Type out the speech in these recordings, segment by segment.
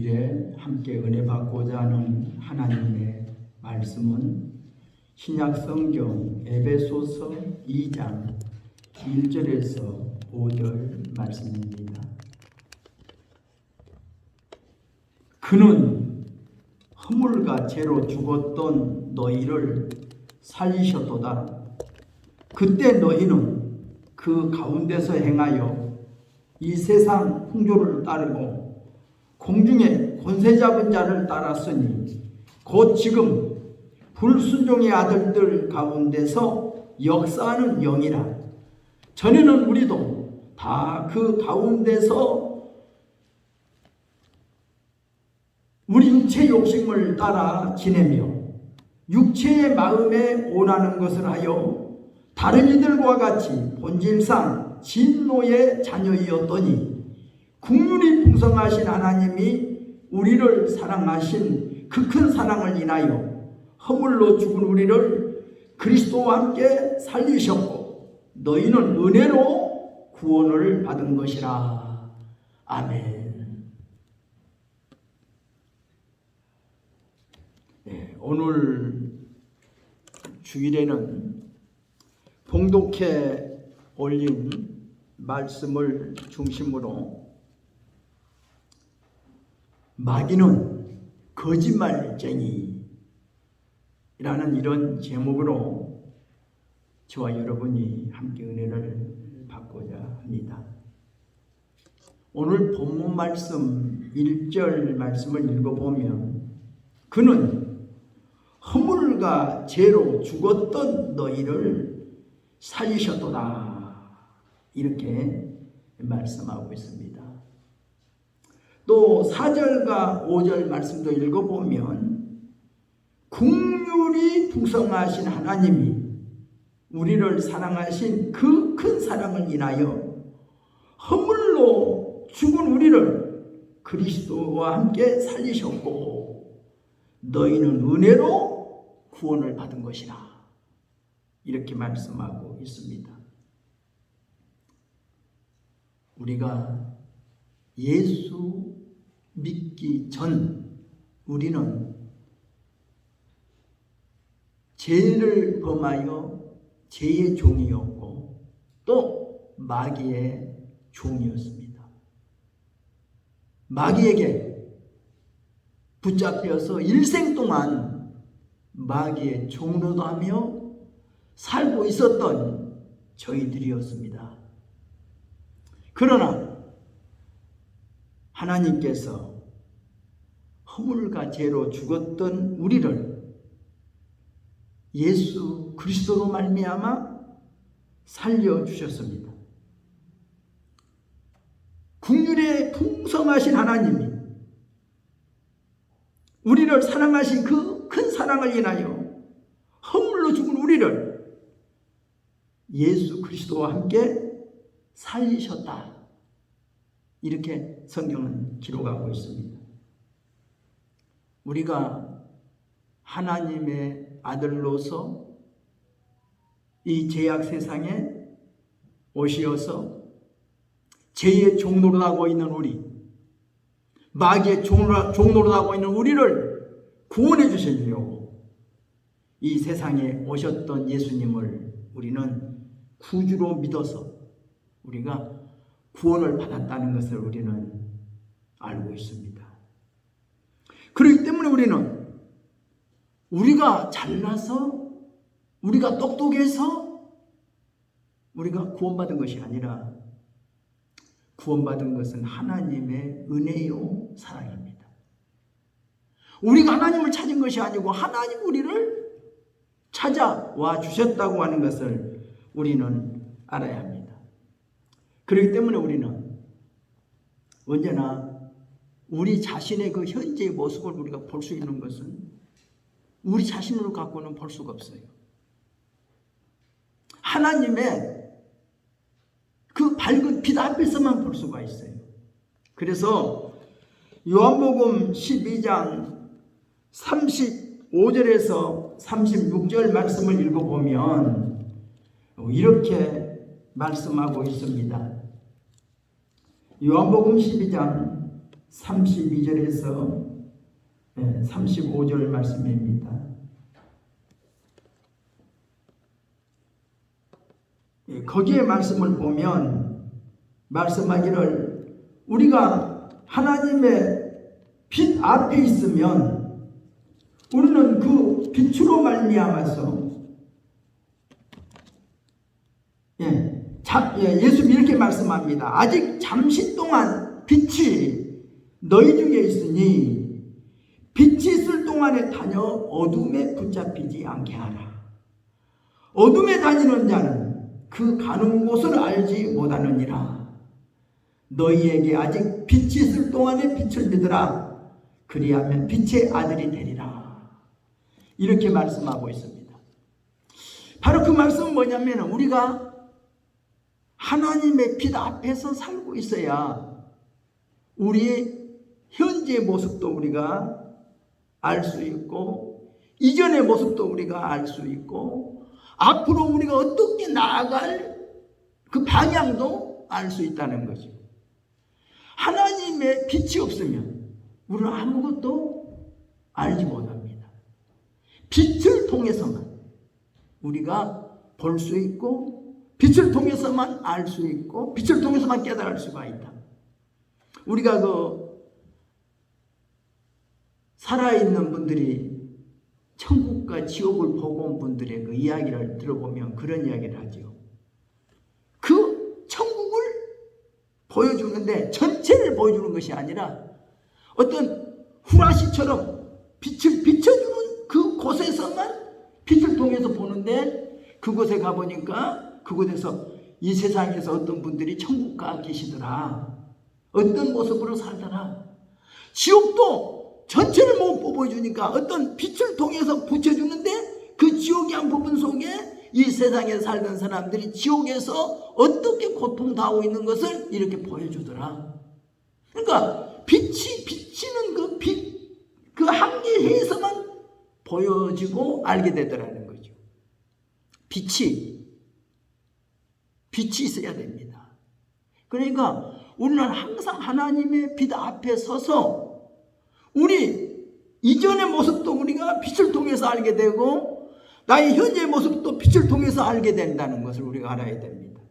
주일에 함께 은혜 받고자 하는 하나님의 말씀은 신약 성경 에베소서 2장 1절에서 5절 말씀입니다. 그는 허물과 죄로 죽었던 너희를 살리셨도다. 그때 너희는 그 가운데서 행하여 이 세상 풍조를 따르고 공중의 권세 잡은 자를 따랐으니 곧 지금 불순종의 아들들 가운데서 역사하는 영이라. 전에는 우리도 다 그 가운데서 우리 육체 욕심을 따라 지내며 육체의 마음에 원하는 것을 하여 다른 이들과 같이 본질상 진노의 자녀이었더니 국률이 풍성하신 하나님이 우리를 사랑하신 그 큰 사랑을 인하여 허물로 죽은 우리를 그리스도와 함께 살리셨고 너희는 은혜로 구원을 받은 것이라. 아멘. 네, 오늘 주일에는 봉독해 올린 말씀을 중심으로 마귀는 거짓말쟁이라는 이런 제목으로 저와 여러분이 함께 은혜를 받고자 합니다. 오늘 본문 말씀 1절 말씀을 읽어보면 그는 허물과 죄로 죽었던 너희를 살리셨도다 이렇게 말씀하고 있습니다. 또 4절과 5절 말씀도 읽어보면 국률이 풍성하신 하나님이 우리를 사랑하신 그 큰 사랑을 인하여 허물로 죽은 우리를 그리스도와 함께 살리셨고 너희는 은혜로 구원을 받은 것이라 이렇게 말씀하고 있습니다. 우리가 예수 믿기 전 우리는 죄를 범하여 죄의 종이었고 또 마귀의 종이었습니다. 마귀에게 붙잡혀서 일생 동안 마귀의 종으로도 하며 살고 있었던 저희들이었습니다. 그러나 하나님께서 허물과 죄로 죽었던 우리를 예수 그리스도로 말미암아 살려주셨습니다. 국률에 풍성하신 하나님이 우리를 사랑하신 그 큰 사랑을 인하여 허물로 죽은 우리를 예수 그리스도와 함께 살리셨다. 이렇게 성경은 기록하고 있습니다. 우리가 하나님의 아들로서 이 죄악 세상에 오시어서 죄의 종노릇하고 있는 우리, 마귀의 종노릇하고 있는 우리를 구원해 주시려고 이 세상에 오셨던 예수님을 우리는 구주로 믿어서 우리가 구원을 받았다는 것을 우리는 알고 있습니다. 그렇기 때문에 우리는 우리가 잘나서 우리가 똑똑해서 우리가 구원받은 것이 아니라 구원받은 것은 하나님의 은혜요 사랑입니다. 우리가 하나님을 찾은 것이 아니고 하나님 우리를 찾아와 주셨다고 하는 것을 우리는 알아야 합니다. 그렇기 때문에 우리는 언제나 우리 자신의 그 현재의 모습을 우리가 볼 수 있는 것은 우리 자신으로 갖고는 볼 수가 없어요. 하나님의 그 밝은 빛 앞에서만 볼 수가 있어요. 그래서 요한복음 12장 35절에서 36절 말씀을 읽어보면 이렇게 말씀하고 있습니다. 요한복음 12장 32절에서 35절 말씀입니다. 거기에 말씀을 보면 말씀하기를 우리가 하나님의 빛 앞에 있으면 우리는 그 빛으로 말미암아서 예수님이 이렇게 말씀합니다. 아직 잠시 동안 빛이 너희 중에 있으니 빛이 있을 동안에 다녀 어둠에 붙잡히지 않게 하라. 어둠에 다니는 자는 그 가는 곳을 알지 못하느니라. 너희에게 아직 빛이 있을 동안에 빛을 믿으라. 그리하면 빛의 아들이 되리라. 이렇게 말씀하고 있습니다. 바로 그 말씀은 뭐냐면 우리가 하나님의 빛 앞에서 살고 있어야 우리의 현재의 모습도 우리가 알 수 있고 이전의 모습도 우리가 알 수 있고 앞으로 우리가 어떻게 나아갈 그 방향도 알 수 있다는 거죠. 하나님의 빛이 없으면 우리는 아무것도 알지 못합니다. 빛을 통해서만 우리가 볼 수 있고 빛을 통해서만 알 수 있고 빛을 통해서만 깨달을 수가 있다. 우리가 살아있는 분들이 천국과 지옥을 보고 온 분들의 그 이야기를 들어보면 그런 이야기를 하죠. 그 천국을 보여주는데 전체를 보여주는 것이 아니라 어떤 후라시처럼 빛을 비춰주는 그 곳에서만 빛을 통해서 보는데 그곳에 가보니까 그곳에서 이 세상에서 어떤 분들이 천국 가 계시더라. 어떤 모습으로 살더라. 지옥도 전체를 못 보여주니까 어떤 빛을 통해서 붙여주는데 그 지옥의 한 부분 속에 이 세상에 살던 사람들이 지옥에서 어떻게 고통당하고 있는 것을 이렇게 보여주더라. 그러니까 빛이 비치는 그 빛, 그 한계에서만 보여지고 알게 되더라는 거죠. 빛이 있어야 됩니다. 그러니까 우리는 항상 하나님의 빛 앞에 서서 우리 이전의 모습도 우리가 빛을 통해서 알게 되고 나의 현재의 모습도 빛을 통해서 알게 된다는 것을 우리가 알아야 됩니다.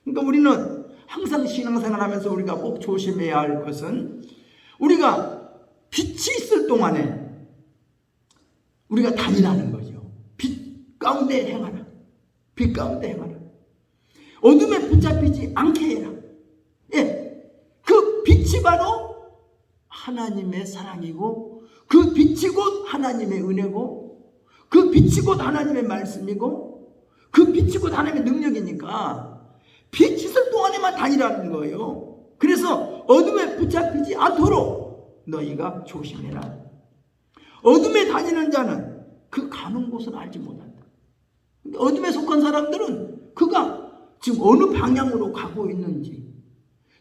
그러니까 우리는 항상 신앙생활하면서 우리가 꼭 조심해야 할 것은 우리가 빛이 있을 동안에 우리가 다니라는 거죠. 빛 가운데 행하라. 빛 가운데 행하라. 어둠에 붙잡히지 않게 해라. 그 빛이 바로 하나님의 사랑이고 그 빛이 곧 하나님의 은혜고 그 빛이 곧 하나님의 말씀이고 그 빛이 곧 하나님의 능력이니까 빛이 있을 동안에만 다니라는 거예요. 그래서 어둠에 붙잡히지 않도록 너희가 조심해라. 어둠에 다니는 자는 그 가는 곳을 알지 못한다. 어둠에 속한 사람들은 그가 지금 어느 방향으로 가고 있는지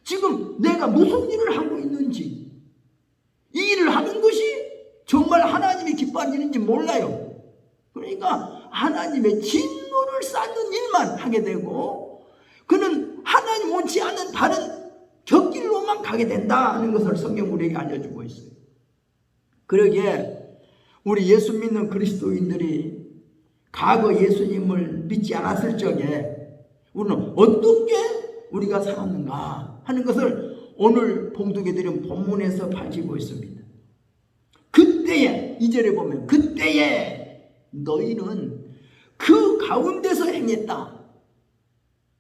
지금 내가 무슨 일을 하고 있는지 이 일을 하는 것이 정말 하나님이 기뻐하는 일인지 몰라요. 그러니까 하나님의 진노를 쌓는 일만 하게 되고 그는 하나님 원치 않는 다른 곁길로만 가게 된다는 것을 성경 우리에게 알려주고 있어요. 그러기에 우리 예수 믿는 그리스도인들이 과거 예수님을 믿지 않았을 적에 우리는 어떻게 우리가 살았는가 하는 것을 오늘 봉독해 드린 본문에서 밝히고 있습니다. 그때에 2절에 보면 그때에 너희는 그 가운데서 행했다.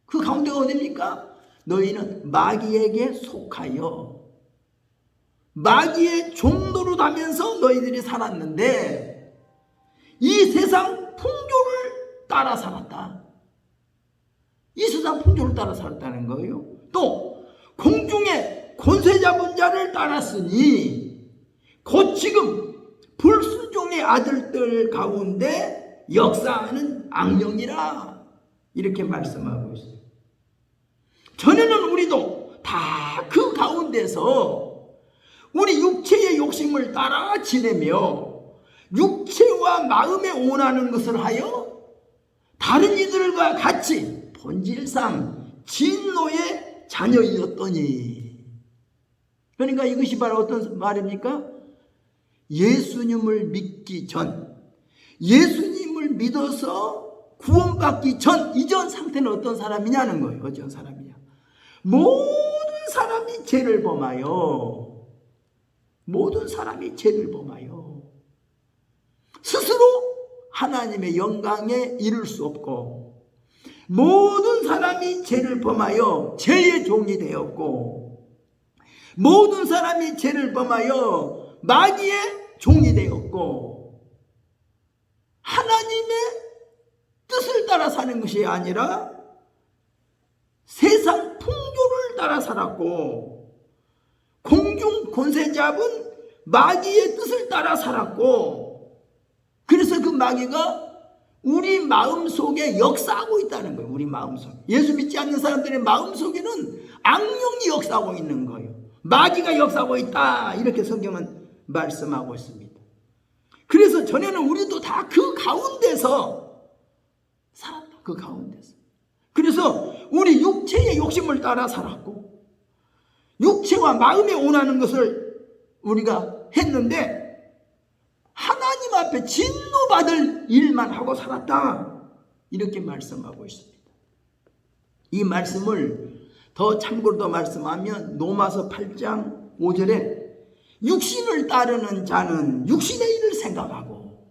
그 가운데가 어디입니까? 너희는 마귀에게 속하여 마귀의 종노릇 하면서 너희들이 살았는데 이 세상 풍조를 따라 살았다. 이 세상 풍조를 따라 살았다는 거예요. 또 공중의 권세 잡은 자를 따랐으니 곧 지금 불순종의 아들들 가운데 역사하는 악령이라 이렇게 말씀하고 있어요. 전에는 우리도 다 그 가운데서 우리 육체의 욕심을 따라 지내며 육체와 마음에 원하는 것을 하여 다른 이들과 같이 본질상 진노의 자녀이었더니 그러니까 이것이 바로 어떤 말입니까? 예수님을 믿기 전, 예수님을 믿어서 구원받기 전, 이전 상태는 어떤 사람이냐는 거예요. 어떤 사람이냐? 모든 사람이 죄를 범하여, 모든 사람이 죄를 범하여 스스로 하나님의 영광에 이를 수 없고, 모든 사람이 죄를 범하여 죄의 종이 되었고, 모든 사람이 죄를 범하여 마귀의 종이 되었고, 하나님의 뜻을 따라 사는 것이 아니라 세상 풍조를 따라 살았고, 공중 권세 잡은 마귀의 뜻을 따라 살았고, 그래서 그 마귀가 우리 마음속에 역사하고 있다는 거예요. 우리 마음속에. 예수 믿지 않는 사람들의 마음속에는 악령이 역사하고 있는 거예요. 마귀가 역사하고 있다, 이렇게 성경은 말씀하고 있습니다. 그래서 전에는 우리도 다 그 가운데서 살았다. 그 가운데서. 그래서 우리 육체의 욕심을 따라 살았고, 육체와 마음에 원하는 것을 우리가 했는데 하나님 앞에 진노받을 일만 하고 살았다, 이렇게 말씀하고 있습니다. 이 말씀을 더 참고로 더 말씀하면 로마서 8장 5절에 육신을 따르는 자는 육신의 일을 생각하고,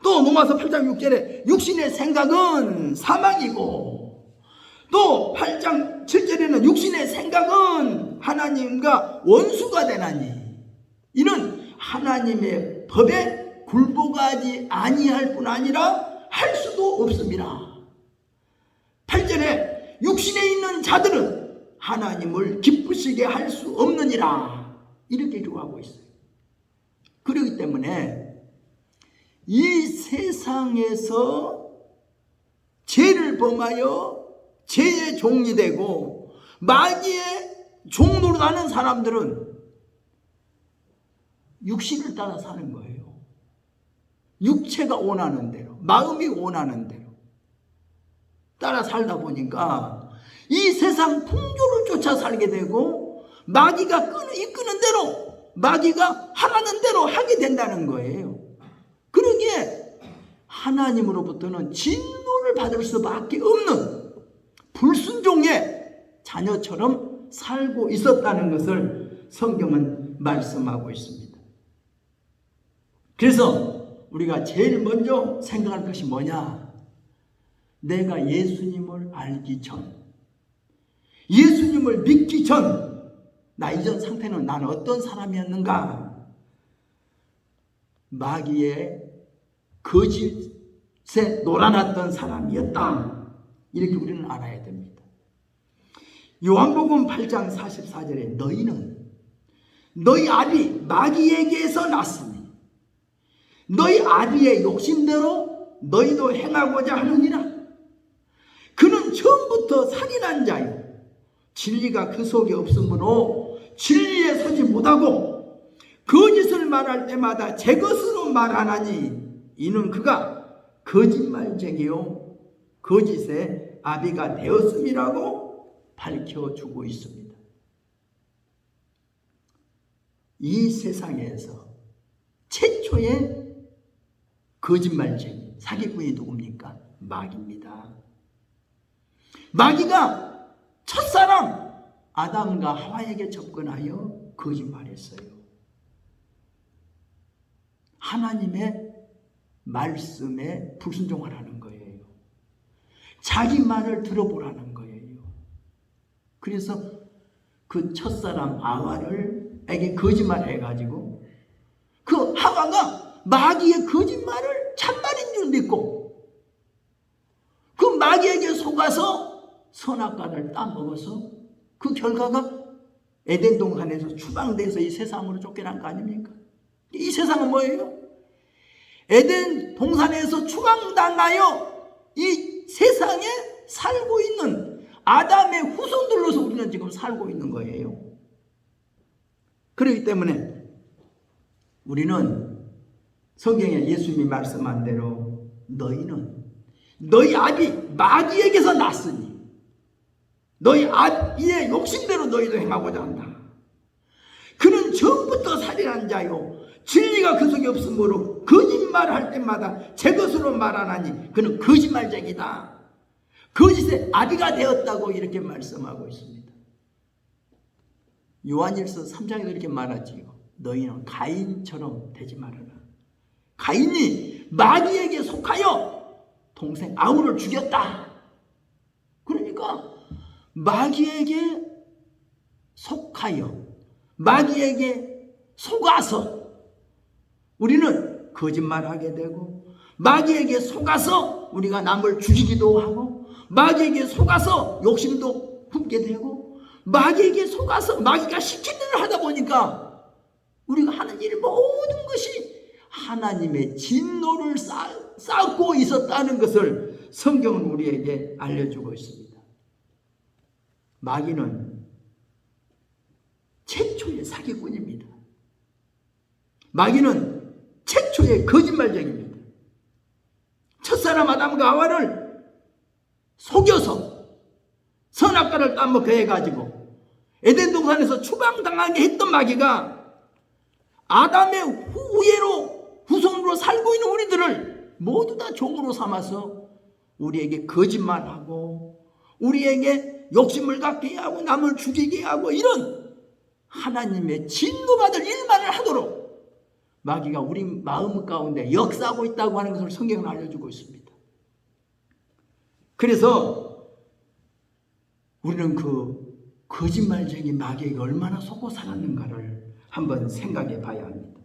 또 로마서 8장 6절에 육신의 생각은 사망이고, 또 8장 7절에는 육신의 생각은 하나님과 원수가 되나니 이는 하나님의 법에 굴복하지 아니할 뿐 아니라 할 수도 없습니다. 8절에 육신에 있는 자들은 하나님을 기쁘시게 할 수 없느니라, 이렇게 기록하고 있어요. 그렇기 때문에 이 세상에서 죄를 범하여 죄의 종이 되고 마귀의 종노릇 하는 사람들은 육신을 따라 사는 거예요. 육체가 원하는 대로, 마음이 원하는 대로 따라 살다 보니까 이 세상 풍조를 쫓아 살게 되고, 마귀가 이끄는 대로, 마귀가 하라는 대로 하게 된다는 거예요. 그러기에 하나님으로부터는 진노를 받을 수밖에 없는 불순종의 자녀처럼 살고 있었다는 것을 성경은 말씀하고 있습니다. 그래서 우리가 제일 먼저 생각할 것이 뭐냐? 내가 예수님을 알기 전, 예수님을 믿기 전, 나 이전 상태는 나는 어떤 사람이었는가? 마귀의 거짓에 놀아났던 사람이었다, 이렇게 우리는 알아야 됩니다. 요한복음 8장 44절에 너희는 너희 아비 마귀에게서 났으니 너희 아비의 욕심대로 너희도 행하고자 하느니라. 그는 처음부터 살인한 자요, 진리가 그 속에 없으므로 진리에 서지 못하고 거짓을 말할 때마다 제 것으로 말하나니 이는 그가 거짓말쟁이요 거짓의 아비가 되었음이라고 밝혀주고 있습니다. 이 세상에서 최초의 거짓말쟁이, 사기꾼이 누굽니까? 마귀입니다. 마귀가 첫사람 아담과 하와에게 접근하여 거짓말했어요. 하나님의 말씀에 불순종하라는 거예요. 자기 말을 들어보라는 거예요. 그래서 그 첫사람 하와에게 거짓말해가지고 그 하와가 마귀의 거짓말을 참말인 줄 믿고 그 마귀에게 속아서 선악과를 따먹어서 그 결과가 에덴 동산에서 추방돼서 이 세상으로 쫓겨난 거 아닙니까? 이 세상은 뭐예요? 에덴 동산에서 추방당하여 이 세상에 살고 있는 아담의 후손들로서 우리는 지금 살고 있는 거예요. 그렇기 때문에 우리는 성경에 예수님이 말씀한 대로 너희는 너희 아비 마귀에게서 났으니 너희 아비의 욕심대로 너희도 행하고자 한다. 그는 전부터 살인한 자요 진리가 그 속에 없으므로 거짓말할 때마다 제 것으로 말하나니 그는 거짓말쟁이다. 거짓의 아비가 되었다고 이렇게 말씀하고 있습니다. 요한일서 3장에도 이렇게 말하지요. 너희는 가인처럼 되지 말아라. 가인이 마귀에게 속하여 동생 아울을 죽였다. 그러니까 마귀에게 속하여 마귀에게 속아서 우리는 거짓말하게 되고 마귀에게 속아서 우리가 남을 죽이기도 하고 마귀에게 속아서 욕심도 품게 되고 마귀에게 속아서 마귀가 시킨 일을 하다 보니까 우리가 하는 일 모든 것이 하나님의 진노를 쌓고 있었다는 것을 성경은 우리에게 알려주고 있습니다. 마귀는 최초의 사기꾼입니다. 마귀는 최초의 거짓말쟁입니다. 첫사람 아담과 하와를 속여서 선악과를 따먹게 해가지고 에덴 동산에서 추방당하게 했던 마귀가 아담의 후손으로 살고 있는 우리들을 모두 다 종으로 삼아서 우리에게 거짓말하고 우리에게 욕심을 갖게 하고 남을 죽이게 하고 이런 하나님의 진노받을 일만을 하도록 마귀가 우리 마음 가운데 역사하고 있다고 하는 것을 성경은 알려주고 있습니다. 그래서 우리는 그 거짓말쟁이 마귀에게 얼마나 속고 살았는가를 한번 생각해 봐야 합니다.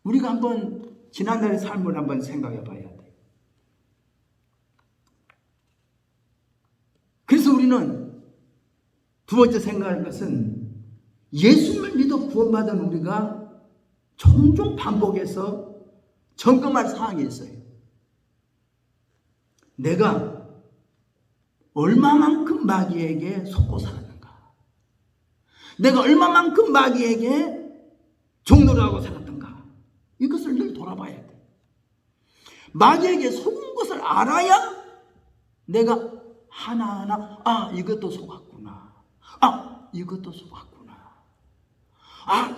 우리가 한번 지난날의 삶을 한번 생각해 봐야 돼요. 그래서 우리는 두 번째 생각할 것은 예수님을 믿어 구원받은 우리가 종종 반복해서 점검할 사항이 있어요. 내가 얼마만큼 마귀에게 속고 살았는가? 내가 얼마만큼 마귀에게 종노릇하고 살았던가? 이것을 늘 돌아봐야 돼. 마귀에게 속은 것을 알아야 내가 하나하나 이것도 속았구나. 이것도 속았구나.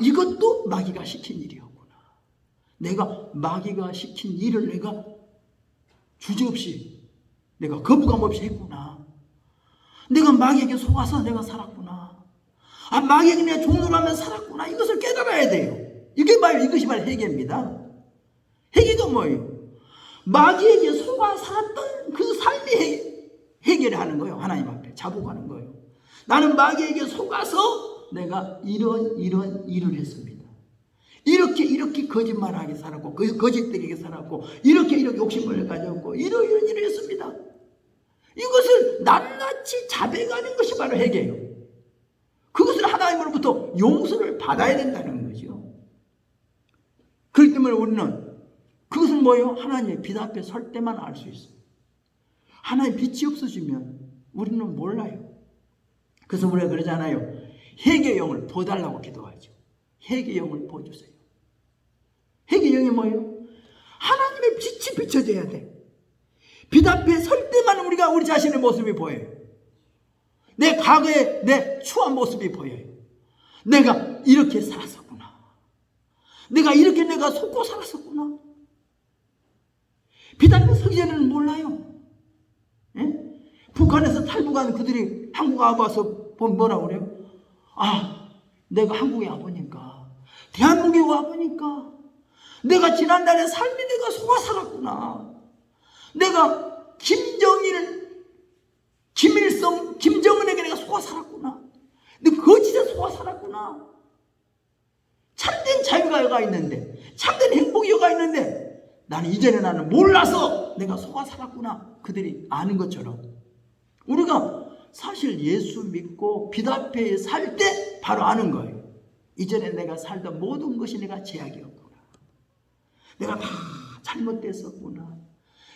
이것도 마귀가 시킨 일이었구나. 내가 마귀가 시킨 일을 내가 주저없이 내가 거부감 없이 했구나. 내가 마귀에게 속아서 내가 살았구나. 마귀에게 내가 종노릇하며 살았구나. 이것을 깨달아야 돼요. 이것이 바로 회개입니다. 회개가 뭐예요? 마귀에게 속아 살았던 그 삶이 회개를 하는 거예요. 하나님 앞에 자복하는 거예요. 나는 마귀에게 속아서 내가 이런 일을 했습니다. 이렇게 거짓말하게 살았고 거짓되게 살았고 이렇게 욕심을 가졌고 이런 일을 했습니다. 이것을 낱낱이 자백하는 것이 바로 회개예요. 그것을 하나님으로부터 용서를 받아야 된다는 거죠. 그렇기 때문에 우리는 그것은 뭐예요? 하나님의 빛 앞에 설 때만 알 수 있어요. 하나님의 빛이 없어지면 우리는 몰라요. 그래서 우리가 그러잖아요. 회개의 영을 보달라고 기도하죠. 회개의 영을 보여주세요. 회개의 영이 뭐예요? 하나님의 빛이 비춰져야 돼. 빛 앞에 설 때만 우리가 우리 자신의 모습이 보여요. 내 과거의 내 추한 모습이 보여요. 내가 이렇게 살았었구나. 내가 속고 살았었구나. 빛 앞에 서기 전에는 몰라요. 예? 북한에서 탈북한 그들이 한국 와서 보면 뭐라고 그래요? 내가 한국에 와보니까 대한민국에 와보니까 내가 지난달에 삶이 내가 속아 살았구나. 내가 김일성, 김정은에게 내가 속아 살았구나. 내가 거짓에 속아 살았구나. 참된 자유가 있는데 참된 행복이 있는데 나는 몰라서 내가 속아 살았구나. 그들이 아는 것처럼 우리가 사실 예수 믿고 빛 앞에 살 때 바로 아는 거예요. 이전에 내가 살던 모든 것이 내가 죄악이었구나. 내가 다 잘못됐었구나.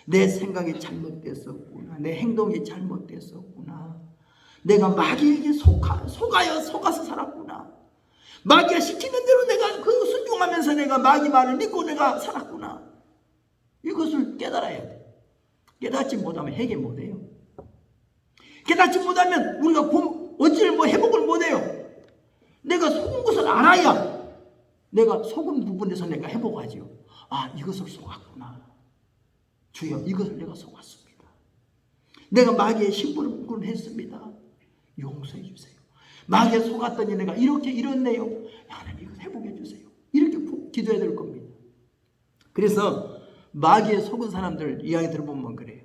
내 생각이 잘못됐었구나. 내 행동이 잘못됐었구나. 내가 마귀에게 속아서 살았구나. 마귀가 시키는 대로 내가 그 순종하면서 내가 마귀 말을 믿고 내가 살았구나. 이것을 깨달아야 돼. 깨닫지 못하면 회개 못해요. 깨닫지 못하면 우리가 어찌를 회복을 못해요. 내가 속은 것을 알아야 내가 속은 부분에서 내가 회복하지요. 아, 이것을 속았구나. 주여, 이것을 내가 속았습니다. 내가 마귀의 심부름꾼을 했습니다. 용서해 주세요. 마귀에 속았더니 내가 이렇게 이렇네요. 하나님 이거 회복해 주세요. 이렇게 기도해야 될 겁니다. 그래서 마귀에 속은 사람들 이야기 들어보면 그래요.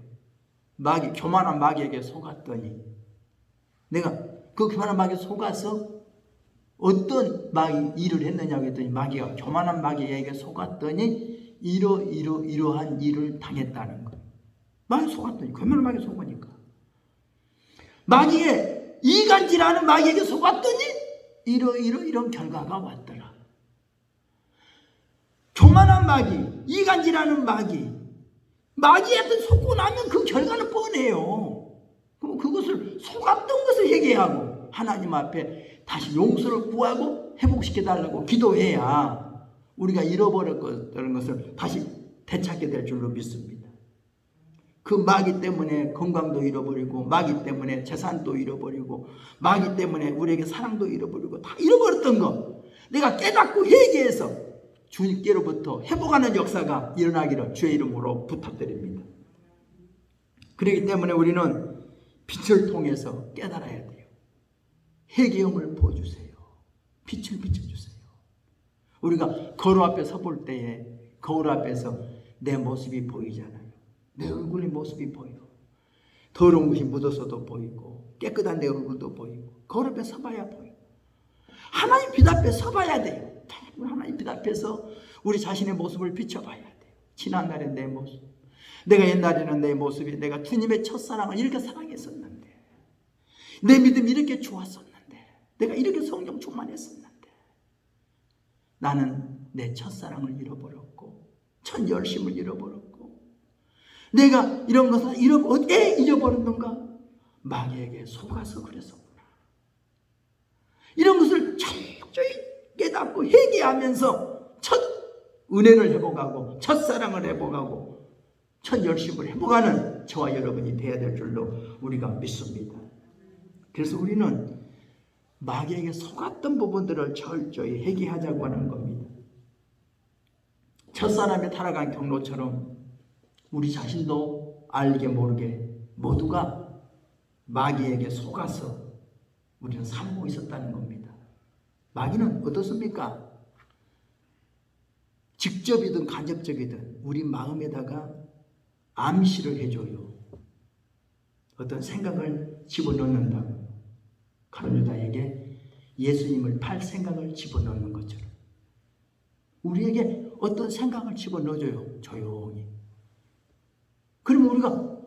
교만한 마귀에게 속았더니 내가 그 교만한 마귀에 속아서 어떤 마귀 일을 했느냐고 했더니 마귀가 교만한 마귀에게 속았더니 이러한 일을 당했다는 거예요. 마귀에 속았더니 교만한 마귀에 속으니까 마귀에 이간질하는 마귀에게 속았더니 이런 결과가 왔더라. 교만한 마귀, 이간질하는 마귀한테 속고 나면 그 결과는 뻔해요. 그럼 그것을 속았던 것을 회개하고 하나님 앞에 다시 용서를 구하고 회복시켜달라고 기도해야 우리가 잃어버렸던 것을 다시 되찾게 될 줄로 믿습니다. 그 마귀 때문에 건강도 잃어버리고 마귀 때문에 재산도 잃어버리고 마귀 때문에 우리에게 사랑도 잃어버리고 다 잃어버렸던 거 내가 깨닫고 회개해서 주님께로부터 회복하는 역사가 일어나기를 주의 이름으로 부탁드립니다. 그렇기 때문에 우리는 빛을 통해서 깨달아야 돼요. 회개형을 보여주세요. 빛을 비춰주세요. 우리가 거울 앞에 서볼 때에 거울 앞에서 내 모습이 보이잖아요. 내 얼굴의 모습이 보여. 더러운 것이 묻어서도 보이고 깨끗한 내 얼굴도 보이고 거울 앞에 서봐야 보여. 하나님 빛 앞에 서봐야 돼요. 하나님 빛 앞에서 우리 자신의 모습을 비춰봐야 돼요. 지난날의 내 모습, 내가 옛날에는 내 모습이 내가 주님의 첫사랑을 이렇게 사랑했었는데 내 믿음이 이렇게 좋았었는데 내가 이렇게 성령 충만했었는데 나는 내 첫사랑을 잃어버렸고 첫 열심을 잃어버렸고 내가 이런 것을 어떻게 잃어버렸는가? 마귀에게 속아서 그랬었구나. 이런 것을 철저히 깨닫고 회개하면서 첫 은혜를 회복하고 첫사랑을 회복하고 첫 열심을 회복하는 저와 여러분이 되어야 될 줄로 우리가 믿습니다. 그래서 우리는 마귀에게 속았던 부분들을 철저히 회개하자고 하는 겁니다. 첫사람이 타락한 경로처럼 우리 자신도 알게 모르게 모두가 마귀에게 속아서 우리는 살고 있었다는 겁니다. 마귀는 어떻습니까? 직접이든 간접적이든 우리 마음에다가 암시를 해줘요. 어떤 생각을 집어넣는다고. 가룟유다에게 예수님을 팔 생각을 집어넣는 것처럼 우리에게 어떤 생각을 집어넣어줘요. 조용히. 그러면 우리가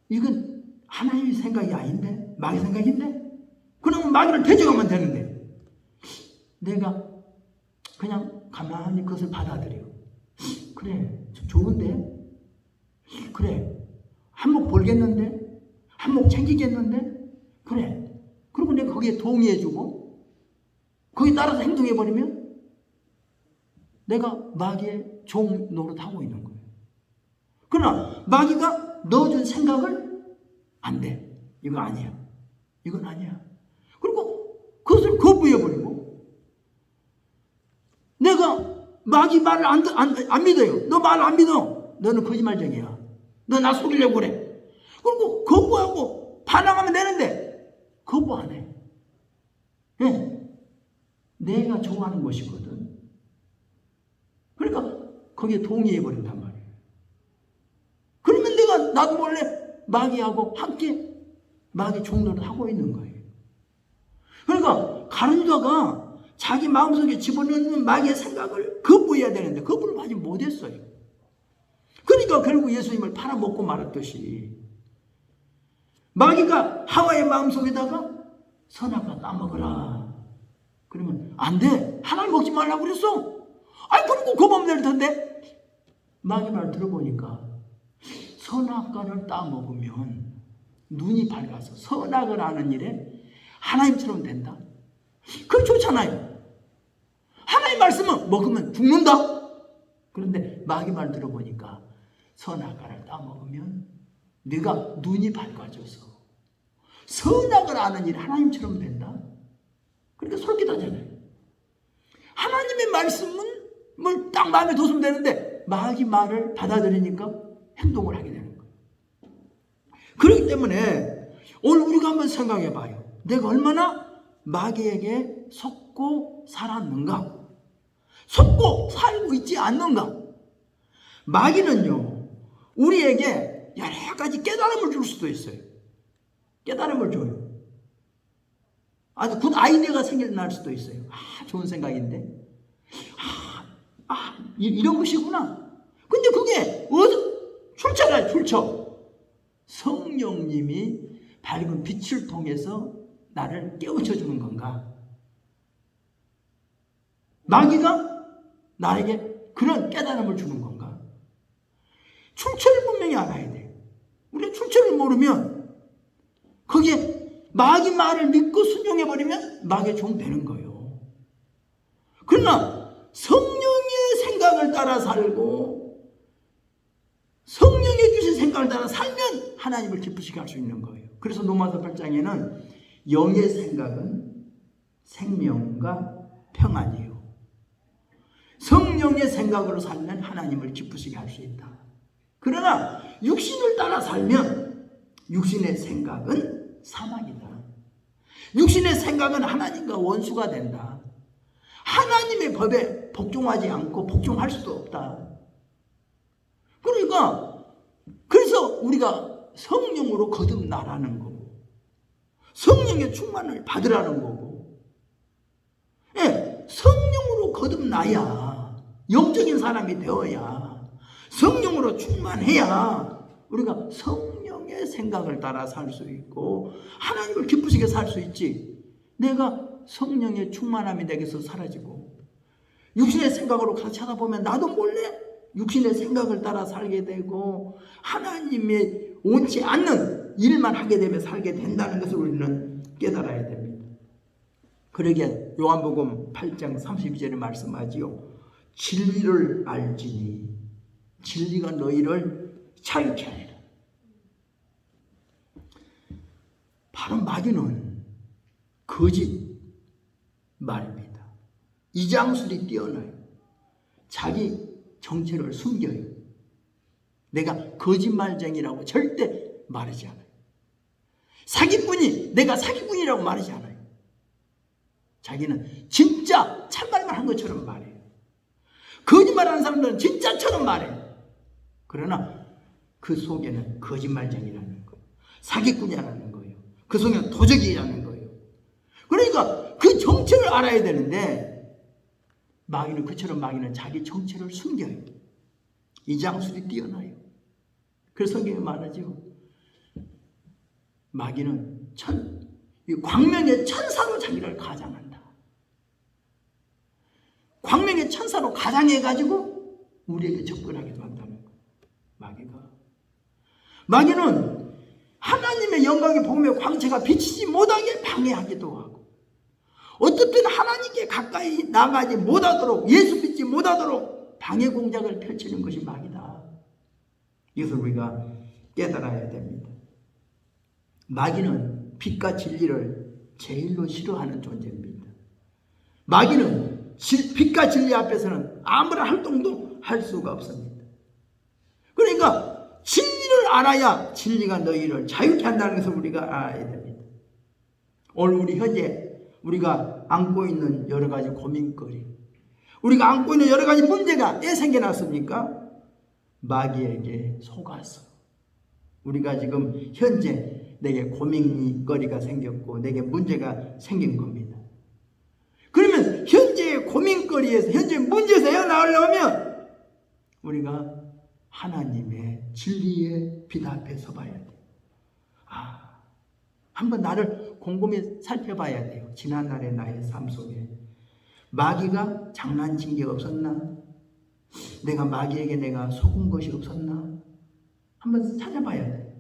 이건 하나님의 생각이 아닌데? 마귀 생각인데? 그러면 마귀를 대적하면 되는데 내가 그냥 가만히 그것을 받아들여. 그래, 좋은데? 그래, 한몫 벌겠는데? 한몫 챙기겠는데? 그래. 그리고 내가 거기에 동의해주고 거기에 따라서 행동해버리면 내가 마귀의 종 노릇하고 있는 거예요. 그러나 마귀가 넣어준 생각을 안 돼. 이거 아니야. 이건 아니야. 그리고 그것을 거부해버리고 내가 마귀 말을 안 믿어요. 너 말 안 믿어. 너는 거짓말쟁이야. 너 나 속이려고 그래. 그리고 거부하고 반항하면 되는데 거부 안 해. 네. 내가 좋아하는 것이거든. 그러니까 거기에 동의해버린단 말이에요. 그러면 내가 나도 몰래 마귀하고 함께 마귀 종로를 하고 있는 거예요. 그러니까 가룟유다가 자기 마음속에 집어넣는 마귀의 생각을 거부해야 되는데 거부를 아직 못했어요. 그러니까 결국 예수님을 팔아먹고 말았듯이 마귀가 하와의 마음속에다가 선악과 따먹으라. 그러면 안 돼. 하나님 먹지 말라고 그랬어. 아니 그리고 거부하면 될 텐데. 마귀 말 들어보니까 선악과를 따먹으면 눈이 밝아서 선악을 하는 일에 하나님처럼 된다. 그거 좋잖아요. 하나님 말씀은 먹으면 죽는다. 그런데 마귀 말 들어보니까 선악과를 따먹으면 네가 눈이 밝아져서 선악을 하는 일이 하나님처럼 된다. 그러니까 솔깃하잖아요. 하나님의 말씀을 딱 마음에 뒀으면 되는데 마귀 말을 받아들이니까 행동을 하게 되는 거예요. 그렇기 때문에 오늘 우리가 한번 생각해 봐요. 내가 얼마나 마귀에게 속고 살았는가? 속고 살고 있지 않는가? 마귀는요, 우리에게 여러 가지 깨달음을 줄 수도 있어요. 깨달음을 줘요. 아주 굿 아이디어가 생겨날 수도 있어요. 좋은 생각인데. 이런 것이구나. 근데 그게 출처가 출처. 성령님이 밝은 빛을 통해서 나를 깨우쳐 주는 건가? 마귀가 나에게 그런 깨달음을 주는 건가? 출처를 분명히 알아야 돼. 우리가 출처를 모르면 거기에 마귀 말을 믿고 순종해버리면 마귀의 종 되는 거예요. 그러나 성령의 생각을 따라 살고 성령의 주신 생각을 따라 살면 하나님을 기쁘시게 할 수 있는 거예요. 그래서 로마서 8장에는 영의 생각은 생명과 평안이에요. 성령의 생각으로 살면 하나님을 기쁘시게 할 수 있다. 그러나 육신을 따라 살면 육신의 생각은 사망이다. 육신의 생각은 하나님과 원수가 된다. 하나님의 법에 복종하지 않고 복종할 수도 없다. 그러니까 그래서 우리가 성령으로 거듭나라는 거고 성령의 충만을 받으라는 거고, 성령으로 거듭나야 영적인 사람이 되어야 성령으로 충만해야 우리가 성령의 생각을 따라 살 수 있고 하나님을 기쁘시게 살 수 있지. 내가 성령의 충만함이 내게서 사라지고 육신의 생각으로 가서 찾아보면 나도 몰래 육신의 생각을 따라 살게 되고 하나님의 원치 않는 일만 하게 되면 살게 된다는 것을 우리는 깨달아야 됩니다. 그러기에 요한복음 8장 32절에 말씀하지요. 진리를 알지니 진리가 너희를 자유케 하리라. 바로 마귀는 거짓 말입니다. 이장술이 뛰어나요. 자기 정체를 숨겨요. 내가 거짓말쟁이라고 절대 말하지 않아요. 사기꾼이 내가 사기꾼이라고 말하지 않아요. 자기는 진짜 참말만 한 것처럼 말해요. 거짓말하는 사람들은 진짜처럼 말해요. 그러나 그 속에는 거짓말쟁이라는 거예요. 사기꾼이라는 거예요. 그 속에는 도적이라는 거예요. 그러니까 그 정체를 알아야 되는데 마귀는 그처럼 마귀는 자기 정체를 숨겨요. 이장술이 뛰어나요. 그래서 성경에 말하죠. 마귀는 광명의 천사로 자기를 가장한다. 광명의 천사로 가장해가지고 우리에게 접근하기도 한다는 거예요. 마귀는 하나님의 영광의 복음의 광채가 비치지 못하게 방해하기도 하고 어떤 때는 하나님께 가까이 나가지 못하도록 예수 믿지 못하도록 방해 공작을 펼치는 것이 마귀다. 이것을 우리가 깨달아야 됩니다. 마귀는 빛과 진리를 제일로 싫어하는 존재입니다. 마귀는 빛과 진리 앞에서는 아무런 활동도 할 수가 없습니다. 그러니까 진리를 알아야 진리가 너희를 자유케 한다는 것을 우리가 알아야 됩니다. 오늘 우리 현재 우리가 안고 있는 여러 가지 고민거리, 우리가 안고 있는 여러 가지 문제가 왜 생겨났습니까? 마귀에게 속아서 우리가 지금 현재 내게 고민거리가 생겼고 내게 문제가 생긴 겁니다. 그러면 현재의 고민거리에서 현재 문제에서 헤어나오려면 우리가 하나님의 진리의 빛 앞에 서봐야 돼요. 한번 나를 곰곰이 살펴봐야 돼요. 지난날의 나의 삶 속에 마귀가 장난친 게 없었나? 내가 마귀에게 내가 속은 것이 없었나? 한번 찾아봐야 돼요.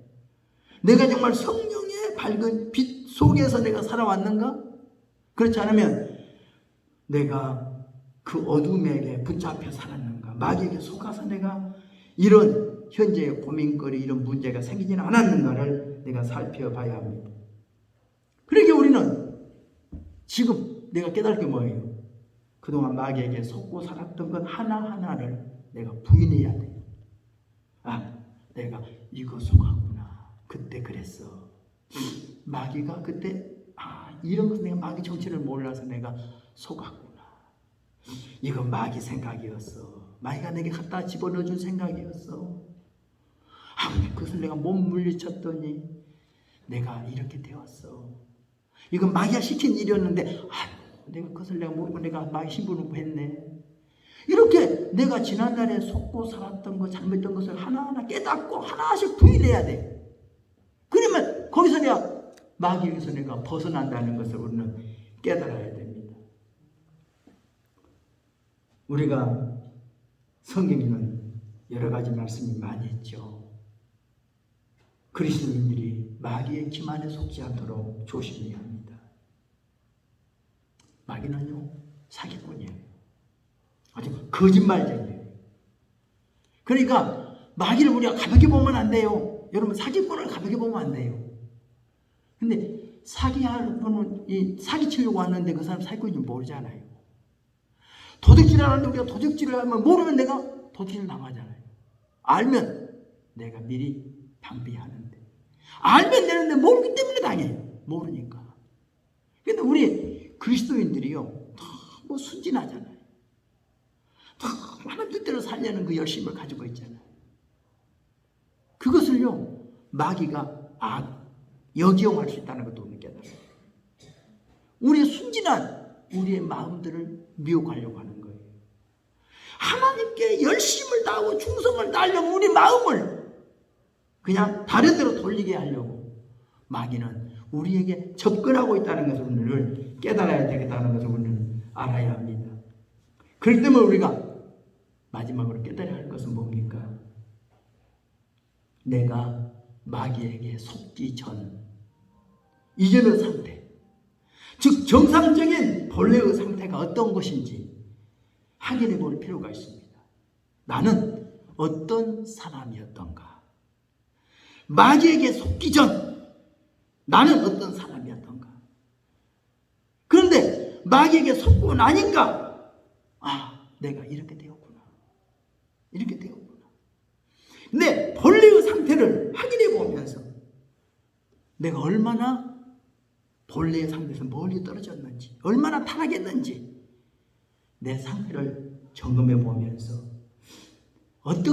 내가 정말 성령의 밝은 빛 속에서 내가 살아왔는가? 그렇지 않으면 내가 그 어둠에게 붙잡혀 살았는가? 마귀에게 속아서 내가 이런 현재의 고민거리 이런 문제가 생기지는 않았는가를 내가 살펴봐야 합니다. 그러기에 우리는 지금 내가 깨달을 게 뭐예요? 그동안 마귀에게 속고 살았던 것 하나하나를 내가 부인해야 돼요. 아, 내가 이거 속았구나. 그때 그랬어. 마귀가 그때 이런 것을 내가 마귀 정체를 몰라서 내가 속았구나. 이건 마귀 생각이었어. 마귀가 내게 갖다 집어넣어준 생각이었어. 그것을 내가 못 물리쳤더니 내가 이렇게 되었어. 이건 마귀가 시킨 일이었는데 내가 그것을 내가 모르고 내가 마귀 신부를 했네. 이렇게 내가 지난날에 속고 살았던 것, 잘못했던 것을 하나하나 깨닫고 하나씩 부인해야 돼. 그러면 거기서 내가 마귀에서 내가 벗어난다는 것을 우리는 깨달아야 됩니다. 우리가 성경에는 여러 가지 말씀이 많이 있죠. 그리스도인들이 마귀의 기만에 속지 않도록 조심해야 합니다. 마귀는요, 사기꾼이에요. 아주 거짓말쟁이에요. 그러니까 마귀를 우리가 가볍게 보면 안 돼요. 여러분, 사기꾼을 가볍게 보면 안 돼요. 근데 사기하는 분은 사기치려고 하는데 그 사람 사기꾼인지 모르잖아요. 도둑질 하는데 우리가 도둑질을 하면 모르면 내가 도둑질 당하잖아요. 알면 내가 미리 방비하는데, 알면 되는데 모르기 때문에 당해요. 모르니까. 근데 우리 그리스도인들이요, 너무 순진하잖아요. 하나님 뜻대로 살려는 그 열심을 가지고 있잖아요. 그것을요, 마귀가 역이용할 수 있다는 것도 우리는 깨달아요. 우리의 순진한 우리의 마음들을 미혹하려고 하는 거예요. 하나님께 열심을 다하고 충성을 다하려고 우리 마음을 그냥 다른 데로 돌리게 하려고 마귀는 우리에게 접근하고 있다는 것을 우리는 깨달아야 되겠다는 것을 우리는 알아야 합니다. 그렇기 때문에 우리가 마지막으로 깨달아야 할 것은 뭡니까? 내가 마귀에게 속기 전 이전의 상태, 즉 정상적인 본래의 상태가 어떤 것인지 확인해 볼 필요가 있습니다. 나는 어떤 사람이었던가? 마귀에게 속기 전 나는 어떤 사람이었던가? 그런데 마귀에게 속고 나니까 내가 이렇게 되었구나. 이렇게 되었구나. 내 본래의 상태를 확인해 보면서 내가 얼마나 본래의 상태에서 멀리 떨어졌는지, 얼마나 타락했는지 내 상태를 점검해 보면서 어떻게